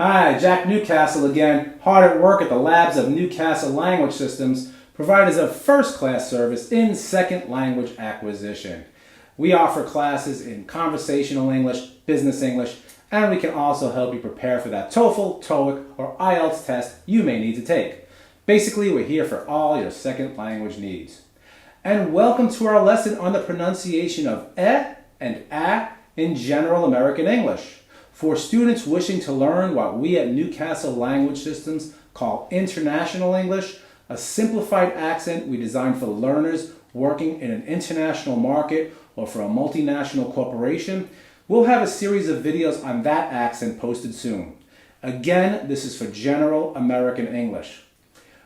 Hi, Jack Newcastle again, hard at work at the labs of Newcastle Language Systems, providers of first-class service in second language acquisition. We offer classes in conversational English, business English, and we can also help you prepare for that TOEFL, TOEIC, or IELTS test you may need to take. Basically, we're here for all your second language needs. And welcome to our lesson on the pronunciation of e and a in general American English. For students wishing to learn what we at Newcastle Language Systems call international English, a simplified accent we designed for learners working in an international market or for a multinational corporation, we'll have a series of videos on that accent posted soon. Again, this is for general American English.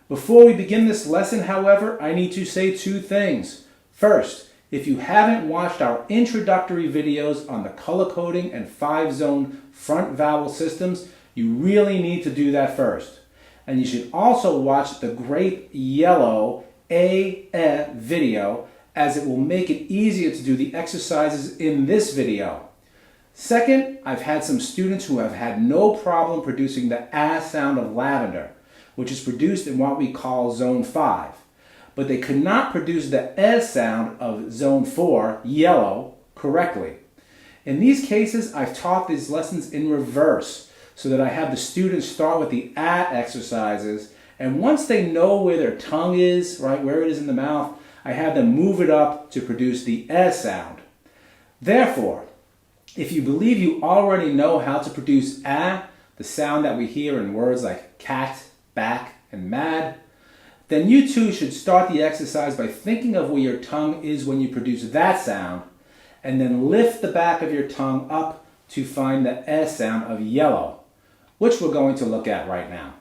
Before we begin this lesson, however, I need to say two things. First, if you haven't watched our introductory videos on the color coding and 5-zone front vowel systems, you really need to do that first. And you should also watch the Grape yellow e video, as it will make it easier to do the exercises in this video. Second, I've had some students who have had no problem producing the a sound of lavender, which is produced in what we call zone 5. But they could not produce the e sound of zone 4, yellow, correctly. In these cases, I've taught these lessons in reverse so that I have the students start with the a exercises, and once they know where their tongue is, right, where it is in the mouth, I have them move it up to produce the e sound. Therefore, if you believe you already know how to produce a, the sound that we hear in words like cat, back, and mad, then you too should start the exercise by thinking of where your tongue is when you produce that sound, and then lift the back of your tongue up to find the e sound of yellow, which we're going to look at right now.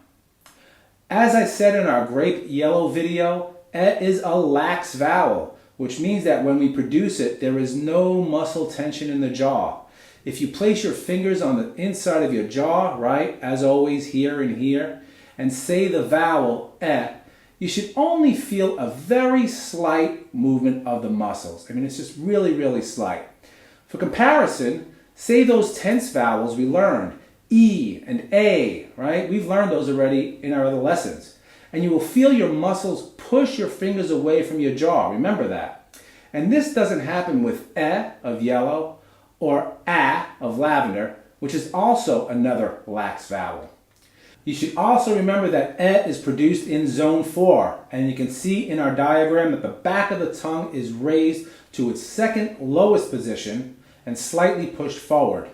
As I said in our Grape yellow video, e is a lax vowel, which means that when we produce it, there is no muscle tension in the jaw. If you place your fingers on the inside of your jaw, right, as always here and here, and say the vowel e, you should only feel a very slight movement of the muscles. I mean, it's just really, really slight. For comparison, say those tense vowels we learned, E and A, right? We've learned those already in our other lessons. And you will feel your muscles push your fingers away from your jaw. Remember that. And this doesn't happen with E of yellow or A of lavender, which is also another lax vowel. You should also remember that e is produced in zone 4, and you can see in our diagram that the back of the tongue is raised to its second lowest position and slightly pushed forward.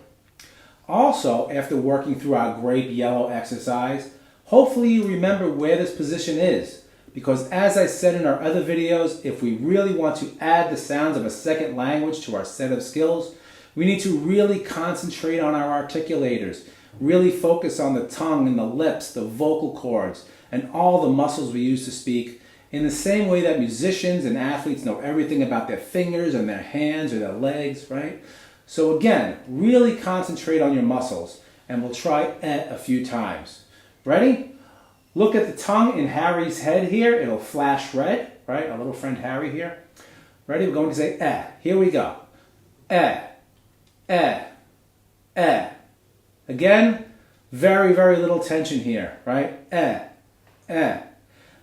Also, after working through our Grape yellow exercise, hopefully you remember where this position is, because as I said in our other videos, if we really want to add the sounds of a second language to our set of skills, we need to really concentrate on our articulators. Really focus on the tongue and the lips, the vocal cords, and all the muscles we use to speak, in the same way that musicians and athletes know everything about their fingers and their hands or their legs, right? So again, really concentrate on your muscles, and we'll try a few times. Ready? Look at the tongue in Harry's head here. It'll flash red, right? Our little friend Harry here. Ready? We're going to say eh. Here we go. Eh, eh, eh. Again, very, very little tension here, right? Eh, eh.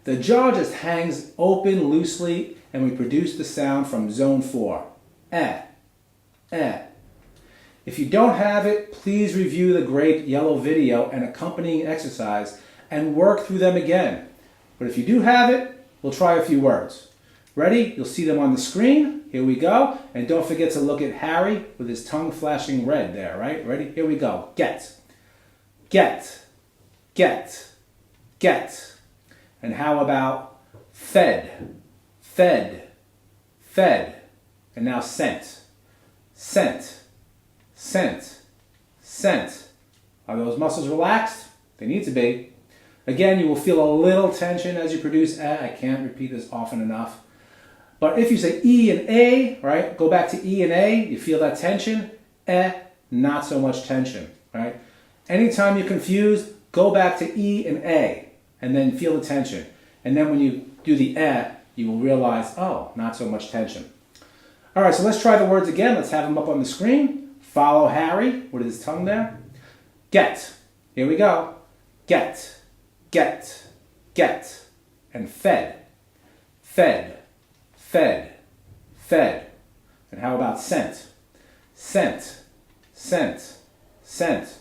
The jaw just hangs open loosely, and we produce the sound from zone 4. Eh, eh. If you don't have it, please review the Grape yellow video and accompanying exercise and work through them again. But if you do have it, we'll try a few words. Ready? You'll see them on the screen. Here we go. And don't forget to look at Harry with his tongue flashing red there, right? Ready? Here we go. Get, get, get, get. And how about fed, fed, fed. And now sent, sent, sent, sent. Are those muscles relaxed? They need to be. Again, you will feel a little tension as you produce a. I can't repeat this often enough. But if you say E and A, right, go back to E and A, you feel that tension. E, not so much tension, right? Anytime you're confused, go back to E and A, and then feel the tension. And then when you do the E, you will realize, oh, not so much tension. All right, so let's try the words again. Let's have them up on the screen. Follow Harry with his tongue there. Get. Here we go. Get, get, get. And fed, fed, fed, fed. And how about sent? Sent, sent, sent.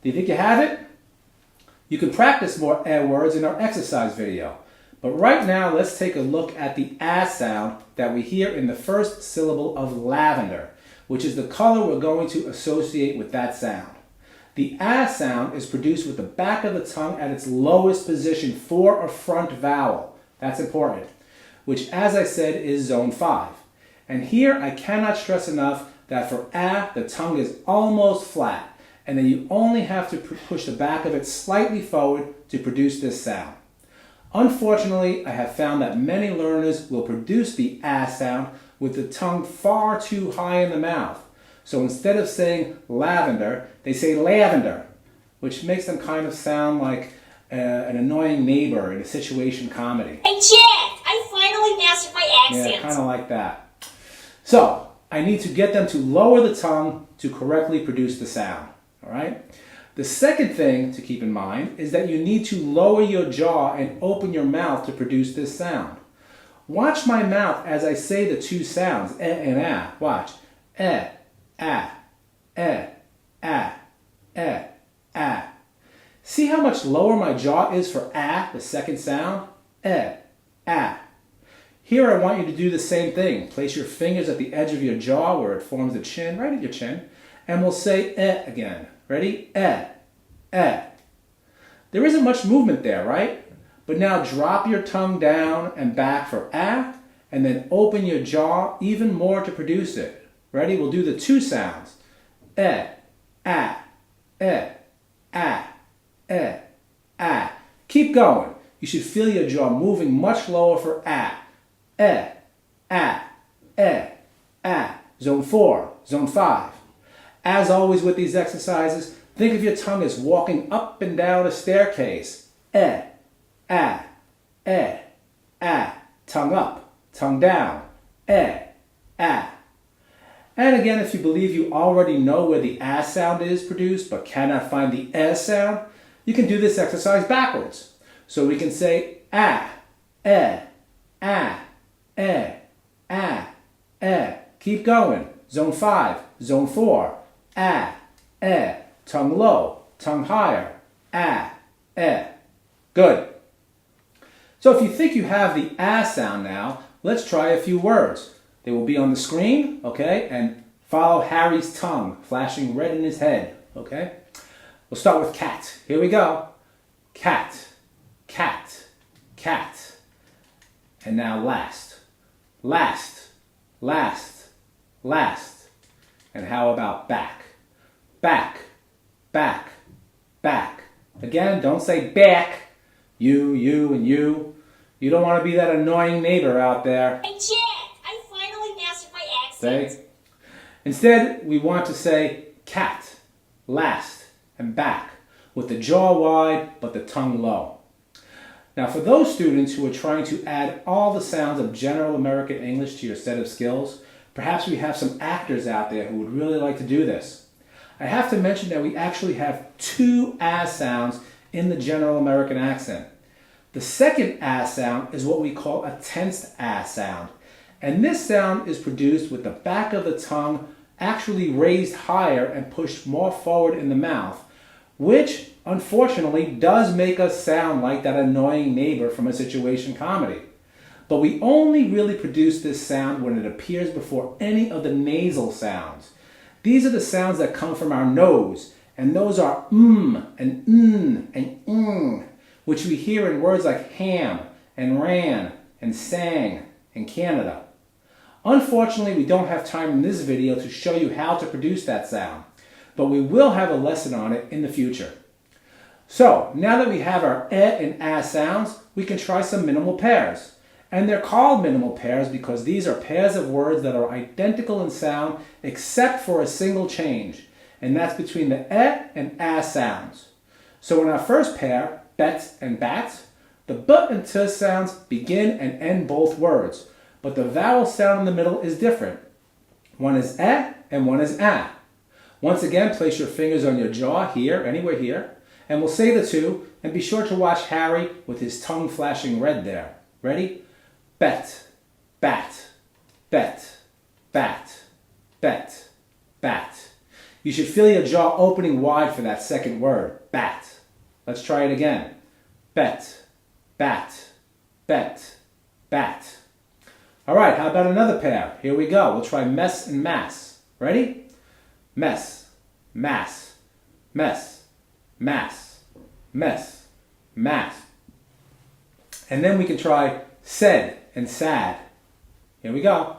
Do you think you have it? You can practice more words in our exercise video. But right now, let's take a look at the sound that we hear in the first syllable of lavender, which is the color we're going to associate with that sound. The sound is produced with the back of the tongue at its lowest position for a front vowel. That's important, which, as I said, is zone 5. And here, I cannot stress enough that for the tongue is almost flat, and then you only have to push the back of it slightly forward to produce this sound. Unfortunately, I have found that many learners will produce the sound with the tongue far too high in the mouth. So instead of saying lavender, they say lavender, which makes them kind of sound like an annoying neighbor in a situation comedy. Hey Jack, I finally mastered my accent. Yeah, kind of like that. So I need to get them to lower the tongue to correctly produce the sound. All right? The second thing to keep in mind is that you need to lower your jaw and open your mouth to produce this sound. Watch my mouth as I say the two sounds, and ah. Watch. Ah, ah. See how much lower my jaw is for the second sound? Ah. Here I want you to do the same thing. Place your fingers at the edge of your jaw where it forms the chin, right at your chin, and we'll say again. Ready? There isn't much movement there, right? But now drop your tongue down and back for and then open your jaw even more to produce it. Ready? We'll do the two sounds. Keep going. You should feel your jaw moving much lower for Zone 4, zone 5. As always with these exercises, think of your tongue as walking up and down a staircase. Tongue up, tongue down. And again, if you believe you already know where the sound is produced but cannot find the sound, you can do this exercise backwards. So we can say Keep going. Zone 5, zone 4. Tongue low, tongue higher. Good. So if you think you have the sound now, let's try a few words. They will be on the screen, okay? And follow Harry's tongue, flashing red in his head, okay? We'll start with cat. Here we go. Cat, cat, cat. And now last, last, last, last. And how about back? Back, back, back. Again, don't say back. You, and you. You don't want to be that annoying neighbor out there. Hey, Jack, I finally mastered my accent. Say. Instead, we want to say cat, last, and back, with the jaw wide but the tongue low. Now, for those students who are trying to add all the sounds of general American English to your set of skills, perhaps we have some actors out there who would really like to do this. I have to mention that we actually have two sounds in the general American accent. The second sound is what we call a tensed sound. And this sound is produced with the back of the tongue actually raised higher and pushed more forward in the mouth, which unfortunately does make us sound like that annoying neighbor from a situation comedy. But we only really produce this sound when it appears before any of the nasal sounds. These are the sounds that come from our nose, and those are and and which we hear in words like ham and ran and sang in Canada. Unfortunately, we don't have time in this video to show you how to produce that sound, but we will have a lesson on it in the future. So, now that we have our and sounds, we can try some minimal pairs. And they're called minimal pairs because these are pairs of words that are identical in sound except for a single change, and that's between the and sounds. So in our first pair, bet and bat, the b and t sounds begin and end both words, but the vowel sound in the middle is different. One is and one is a. Once again, place your fingers on your jaw here, anywhere here, And we'll say the two, and be sure to watch Harry with his tongue flashing red there. Ready? Bet, bat, bet, bat, bet, bat. You should feel your jaw opening wide for that second word, bat. Let's try it again. Bet, bat, bet, bat. All right, how about another pair? Here we go. We'll try mess and mass. Ready? Mess, mass, mess, mass, mess, mass. And then we can try said and sad. Here we go.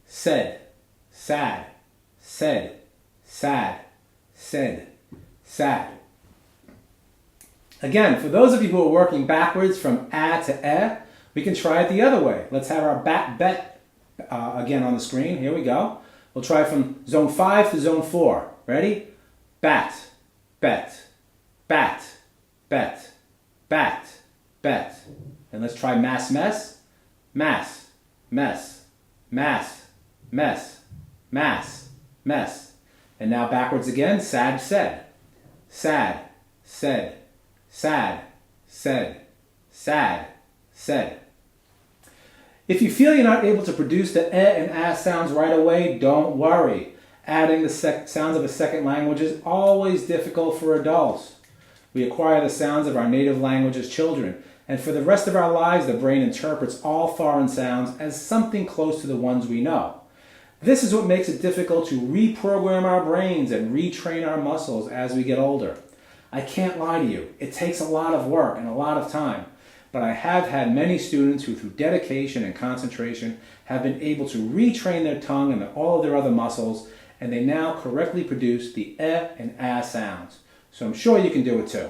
Said, sad, said, sad, said, sad. Again, for those of you who are working backwards from a to e, we can try it the other way. Let's have our bet again on the screen. Here we go. We'll try from zone 5 to zone 4. Ready? Bat, bet, bat, bet, bat, bet. And let's try mass, mess, mass, mess, mass, mess, mass, mess. And now backwards again, sad, said, sad, said, sad, said, sad, said. If you feel you're not able to produce the and a sounds right away, don't worry. Adding the sounds of a second language is always difficult for adults. We acquire the sounds of our native language as children, and for the rest of our lives, the brain interprets all foreign sounds as something close to the ones we know. This is what makes it difficult to reprogram our brains and retrain our muscles as we get older. I can't lie to you, it takes a lot of work and a lot of time. But I have had many students who, through dedication and concentration, have been able to retrain their tongue and all of their other muscles, and they now correctly produce the e and a sounds. So I'm sure you can do it too.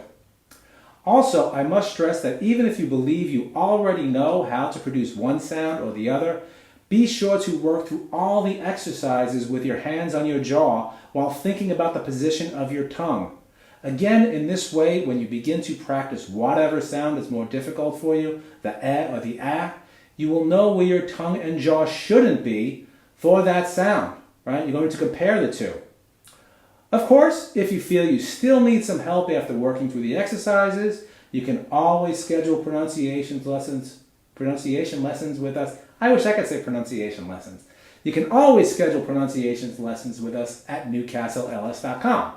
Also, I must stress that even if you believe you already know how to produce one sound or the other, be sure to work through all the exercises with your hands on your jaw while thinking about the position of your tongue. Again, in this way, when you begin to practice whatever sound is more difficult for you, the e or the a, you will know where your tongue and jaw shouldn't be for that sound, right? You're going to compare the two. Of course, if you feel you still need some help after working through the exercises, you can always schedule pronunciation lessons with us. I wish I could say pronunciation lessons. You can always schedule pronunciation lessons with us at newcastles.com.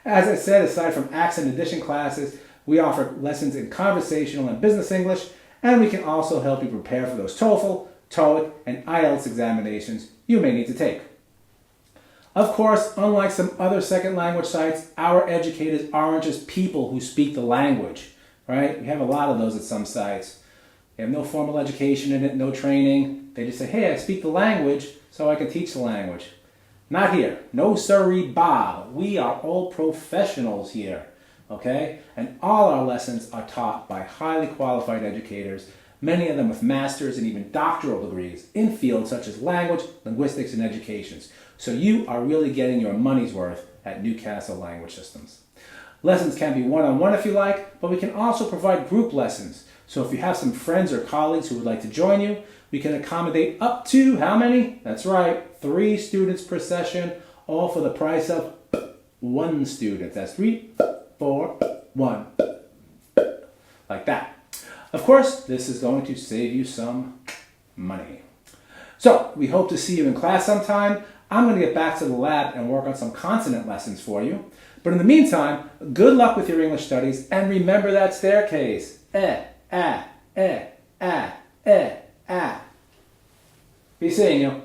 As I said, aside from accent addition classes, we offer lessons in conversational and business English, and we can also help you prepare for those TOEFL, TOEIC, and IELTS examinations you may need to take. Of course, unlike some other second language sites, our educators aren't just people who speak the language, right? We have a lot of those at some sites. They have no formal education in it, no training. They just say, hey, I speak the language, so I can teach the language. Not here. No sirree, Bob. We are all professionals here, okay? And all our lessons are taught by highly qualified educators, many of them with master's and even doctoral degrees in fields such as language, linguistics, and education. So you are really getting your money's worth at Newcastle Language Systems. Lessons can be one-on-one if you like, but we can also provide group lessons. So if you have some friends or colleagues who would like to join you, we can accommodate up to, how many? That's right, 3 students per session, all for the price of 1 student. That's 3, 4, 1. Like that. Of course, this is going to save you some money. So, we hope to see you in class sometime. I'm going to get back to the lab and work on some consonant lessons for you. But in the meantime, good luck with your English studies, and remember that staircase. A. Be seeing you.